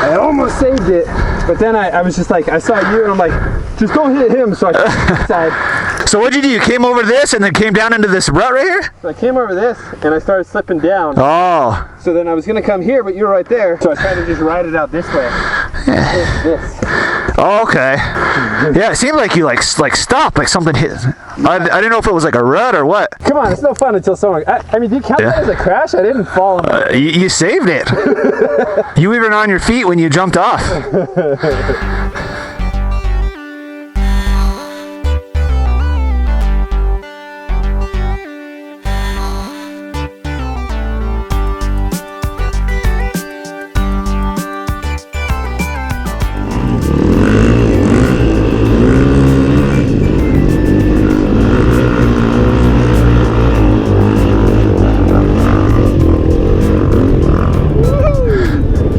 I almost saved it, but then I was just like, I saw you and I'm like, just don't hit him. So I side. So what'd you do? You came over this and then came down into this rut right here? So I came over this and I started slipping down. Oh. So then I was gonna come here, but you were right there. So I tried to just ride it out this way. This. Oh, okay. Yeah, it seemed like you like stopped, like something hit. I didn't know if it was like a rut or what. Come on, it's no fun until someone. I mean, do you count that as a crash? I didn't fall. You saved it. You were even on your feet when you jumped off.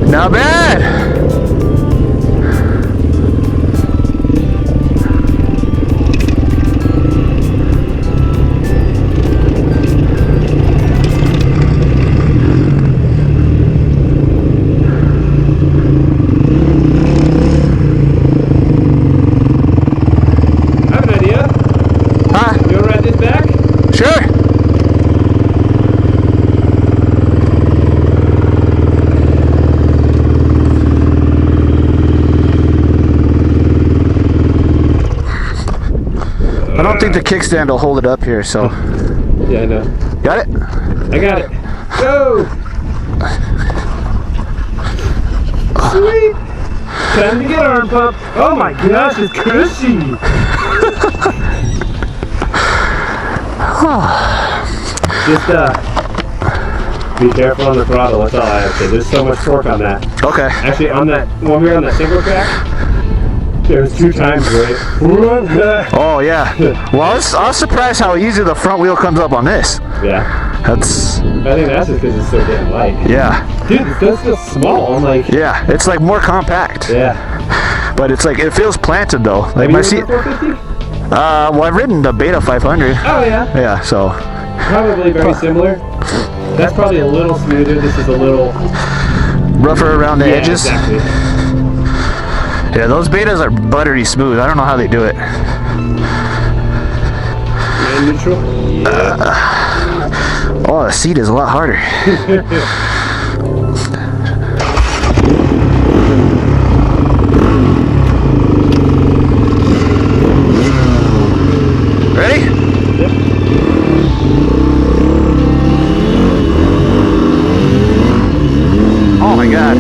Not bad. I have an idea. Huh? You want to ride this back? Sure. I don't think the kickstand will hold it up here, so. Yeah, I know. Got it? I got it. Go! Sweet! Time to get arm pump. Oh my gosh, it's cushy! Just be careful on the throttle, that's all I have to say. There's so much torque on that. Okay. Actually, on that, when we were on that single track, there was 2 times where it... Oh yeah. Well, I was surprised how easy the front wheel comes up on this. Yeah. That's. I think that's just because it's so damn light. Yeah. Dude, this feels small. I'm like. Yeah, it's like more compact. Yeah. But it's like, it feels planted though. Like my seat. 450? Well, I've ridden the Beta 500. Oh yeah. Yeah, so. Probably very similar. That's probably a little smoother. This is a little Rougher around the edges. Exactly. Yeah, those Betas are buttery smooth. I don't know how they do it. And neutral? Yeah. Oh, the seat is a lot harder. Ready? Yep. Oh my God.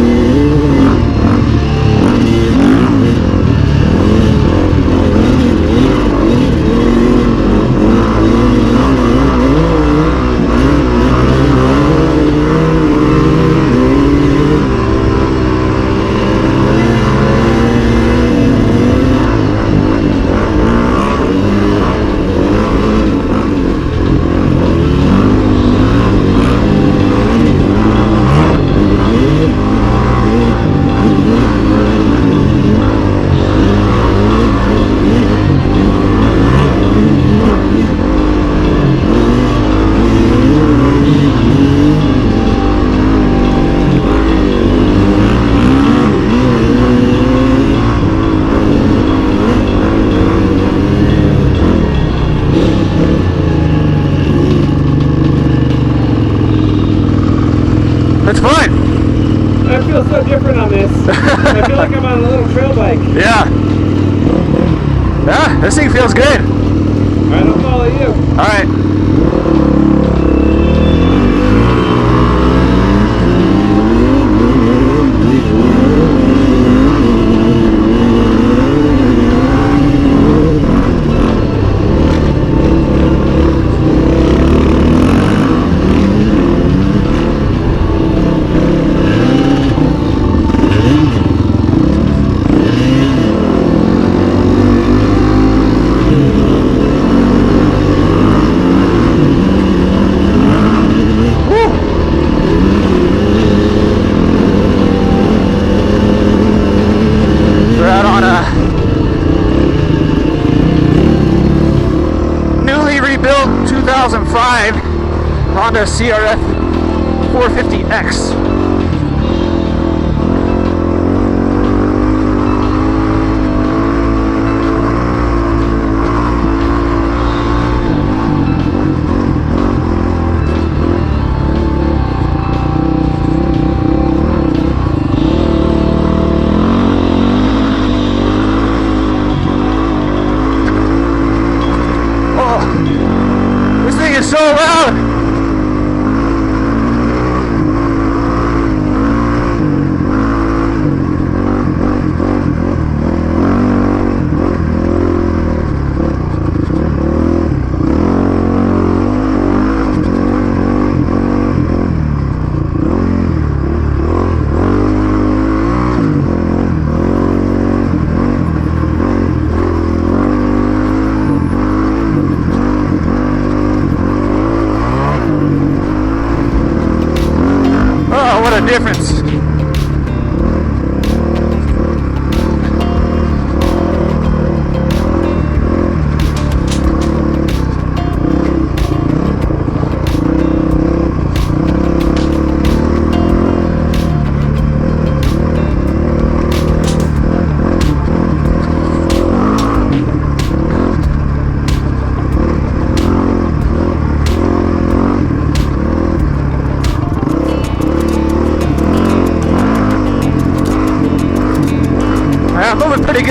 It's fun. I feel so different on this. I feel like I'm on a little trail bike. Yeah. Yeah, this thing feels good. Alright, I'll follow you. Alright. We're out on a newly rebuilt 2005 Honda CRF 450X.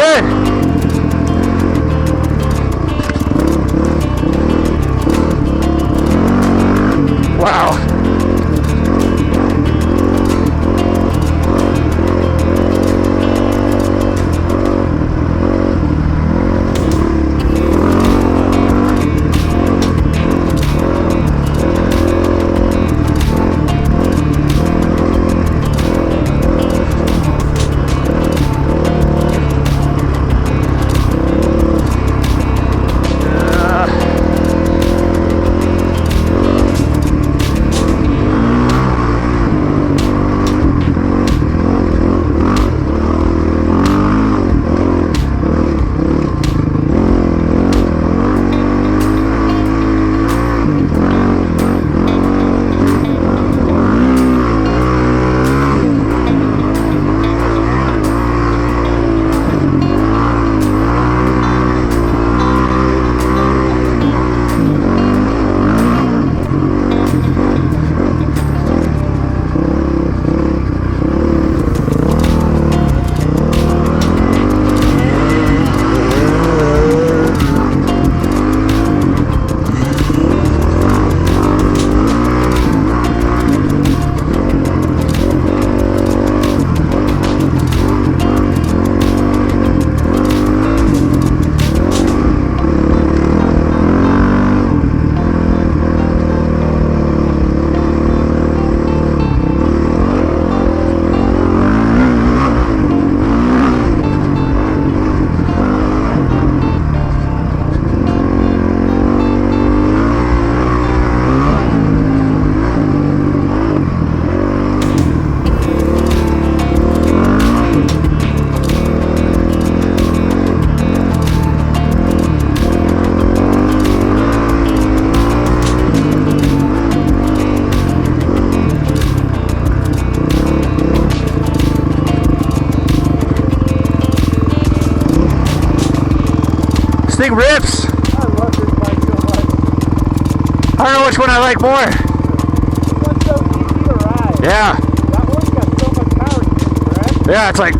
good. Wow. This thing rips. I love this bike so much. I don't know which one I like more. This one's so easy to ride. Yeah. That one's got so much power to it, right? Yeah, it's like.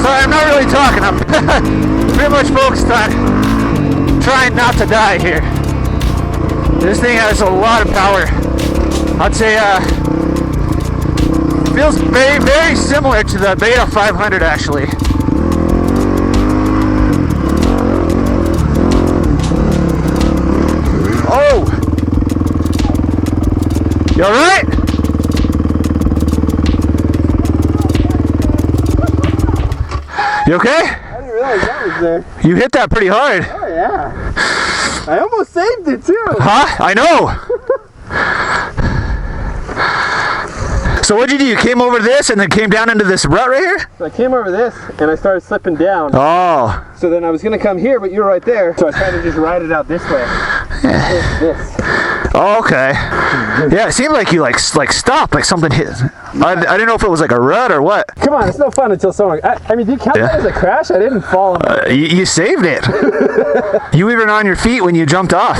Sorry, I'm not really talking. I'm pretty much focused on trying not to die here. This thing has a lot of power. I'd say feels very, very similar to the Beta 500 actually. Oh! You alright? You okay? I didn't realize that was there. You hit that pretty hard. Oh yeah. I almost saved it too. Huh? I know. So what'd you do? You came over this and then came down into this rut right here? So I came over this and I started slipping down. Oh. So then I was gonna come here, but you were right there. So I tried to just ride it out this way. This. Oh, okay. Yeah, it seemed like you like stopped, like something hit. I didn't know if it was like a rut or what. Come on, it's no fun until someone. I mean, do you count that as a crash? I didn't fall. You saved it. You even on your feet when you jumped off.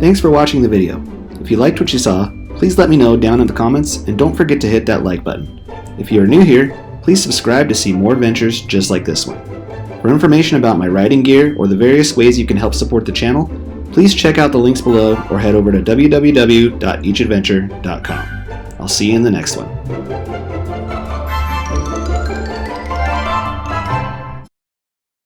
Thanks for watching the video. If you liked what you saw, please let me know down in the comments and don't forget to hit that like button. If you are new here, please subscribe to see more adventures just like this one. For information about my riding gear or the various ways you can help support the channel, please check out the links below or head over to www.eachadventure.com. I'll see you in the next one.